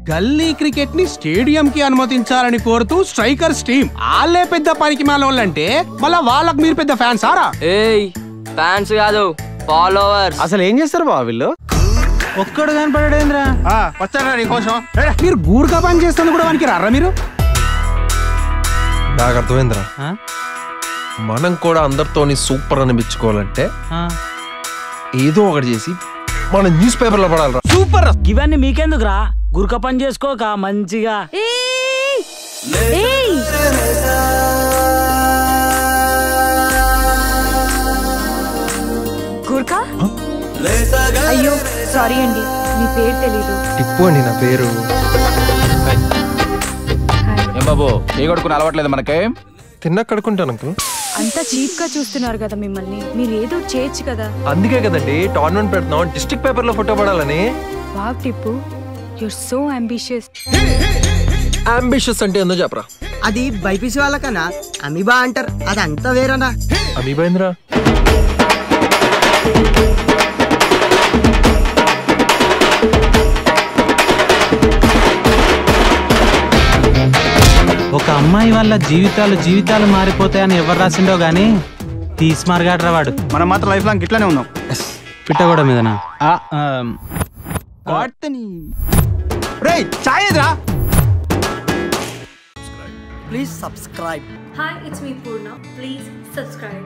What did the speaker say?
గల్లీ క్రికెట్ ని స్టేడియం కి అనుమతించాలని కోరుతూ స్ట్రైకర్స్ టీం. వాళ్ళే పెద్ద పనికి మాలోళ్ళంటే మళ్ళా వాళ్ళకి మీరు పెద్ద ఫ్యాన్స్ ఆరా? ఫ్యాన్స్ కాదు, ఫాలోవర్స్. అసలు ఏం చేస్తారు బావ వీళ్ళు? ఒక్కడు కనపడేంద్రా. వచ్చారా నీకోసం? మీరు గూర్ఖా పని చేస్తుంది కూడా వానికి రారా మీరు? నాకు అర్థమైందిరా. మనం కూడా అందరితోని సూపర్ అనిపించుకోవాలంటే ఏదో ఒకటి చేసి మన న్యూస్ పేపర్ లో పడాలరా. సూపర్. ఇవన్నీ మీకెందుకురా? గుర్క పని చేసుకోక మంచిగా. గుర్కా? అయ్యో సారీ అండి, మీ పేరు తెలీదు. టిప్పు అండి నా పేరు. ఏం బాబు ఏ కొడుకుని అలవాట్లేదు మనకే? తిన్నా కడుకుంటాను అంకుల్. అంతా చీప్ గా చూస్తున్నారు కదా మిమ్మల్ని, మీరు ఏదో చేయొచ్చు కదా. అందుకే కదండి టోర్నమెంట్ పెడుతున్నాం, డిస్ట్రిక్ట్ పేపర్ లో ఫోటో పడాలని. Wow Tippu, you're so ambitious. Ambitious అంటే ఏందో చెప్పరా? అది బైపీసీ వాళ్ళకన్నా అమీబా అంటారు, అదంతా వేరనా? అమీబా ఒక అమ్మాయి వల్ల జీవితాలు మారిపోతాయని ఎవరు రాసిండో గానీ తీసిమార్గాడ్రా వాడు. మనం మాత్రం లైఫ్ లాంగ్ ఇట్లానే ఉన్నాం. పిట్ట కూడా మీదనా? Please subscribe. Hi, it's me Purna. Please subscribe.